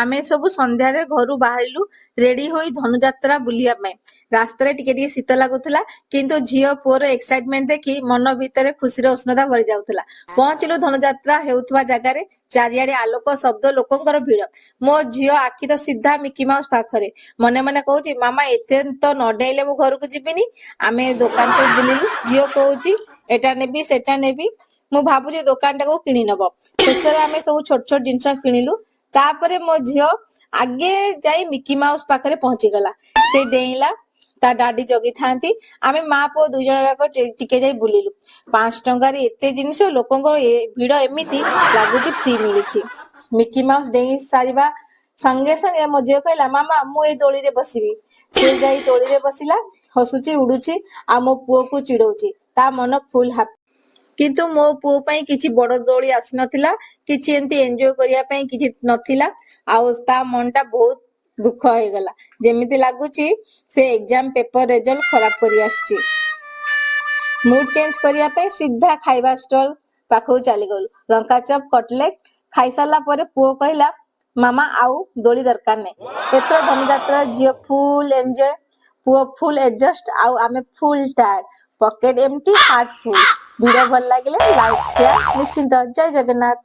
ଆମେ ସବୁ ସନ୍ଧ୍ୟାରେ ଘରୁ ବାହାରିଲୁ ରେଡି ହୋଇ ଧନୁଯାତ୍ରା ବୁଲିବା ପାଇଁ। ରାସ୍ତାରେ ଟିକେ ଟିକେ ଶୀତ ଲାଗୁଥିଲା, କିନ୍ତୁ ଝିଅ ପୁଅର ଏକ୍ସାଇଟମେଣ୍ଟ ଦେଖି ମନ ଭିତରେ ଖୁସିର ଉଷ୍ଣତା ଭରି ଯାଉଥିଲା। ପହଞ୍ଚିଲୁ ଧନୁଯାତ୍ରା ହେଉଥିବା ଜାଗାରେ। ଚାରିଆଡେ ଆଲୋକ, ଶବ୍ଦ, ଲୋକଙ୍କର ଭିଡ। ମୋ ଝିଅ ଆଖି ତ ସିଧା ମିକି ମାଉସ ପାଖରେ। ମନେ ମନେ କହୁଛି, ମାମା ଏତେ ତ ନ ଡେଇଁଲେ ମୁଁ ଘରକୁ ଯିବିନି। ଆମେ ଦୋକାନ ସବୁ ବୁଲିଲୁ। ଝିଅ କହୁଛି ଏଟା ନେବି ସେଟା ନେବି। ମୁଁ ଭାବୁଛି ଦୋକାନଟାକୁ କିଣି ନବ। ଶେଷରେ ଆମେ ସବୁ ଛୋଟ ଛୋଟ ଜିନିଷ କିଣିଲୁ। ତାପରେ ମୋ ଝିଅ ଆଗେ ଯାଇ ମିକି ମାଉସ ପାଖରେ ପହଞ୍ଚିଗଲା। ସେ ଡେଇଁଲା, ତା ଡାଡି ଜଗିଥାନ୍ତି। ଆମେ ମା ପୁଅ 2 ଜଣ ଯାକ ଟିକେ ଯାଇ ବୁଲିଲୁ। 5 ଟଙ୍କାରେ ଏତେ ଜିନିଷ, ଲୋକଙ୍କର ଭିଡ ଏମିତି ଲାଗୁଛି ଫ୍ରି ମିଳୁଛି। ମିକି ମାଉସ ଡେଇଁ ସାରିବା ସଙ୍ଗେ ସଙ୍ଗେ ମୋ ଝିଅ କହିଲା, ମାମା ମୁଁ ଏଇ ଦୋଳିରେ ବସିବି। ସେ ଯାଇ ଦୋଳିରେ ବସିଲା, ହସୁଛି, ଉଡୁଛି, ଆଉ ମୋ ପୁଅକୁ ଚିଡଉଛି। ତା ମନ ଫୁଲ ହାପି। କିନ୍ତୁ ମୋ ପୁଅ ପାଇଁ କିଛି ବଡ ଦୋଳି ଆସିନଥିଲା, କିଛି ଏମିତି ଏନ୍ଜୟ କରିବା ପାଇଁ କିଛି ନଥିଲା। ଆଉ ତା ମନଟା ବହୁତ ଦୁଃଖ ହେଇଗଲା। ଯେମିତି ଲାଗୁଛି ସେ ଏକ୍ସାମ ପେପର ରେଜଲ୍ଟ ଖରାପ କରି ଆସିଛି। ମୁଡ ଚେଞ୍ଜ କରିବା ପାଇଁ ସିଧା ଖାଇବା ଷ୍ଟଲ ପାଖକୁ ଚାଲିଗଲୁ। ଲଙ୍କା ଚପ, କଟଲେଟ ଖାଇସାରିଲା ପରେ ପୁଅ କହିଲା, ମାମା ଆଉ ଦୋଳି ଦରକାର ନାହିଁ। ଏଥର ଧନୁଯାତ୍ରା ଝିଅ ଫୁଲ ଏନ୍ଜୟ, ପୁଅ ଫୁଲ ଏଡଜଷ୍ଟ, ଆଉ ଆମେ ଫୁଲ ଟାୟାର୍ଡ, ପକେଟ ଏମ୍ପଟି, ହାର୍ଟ ଫୁଲ। ଭିଡିଓ ଭଲ ଲାଗିଲେ ଲାଇକ୍, ସେୟାର ନିଶ୍ଚିନ୍ତ। ଜୟ ଜଗନ୍ନାଥ।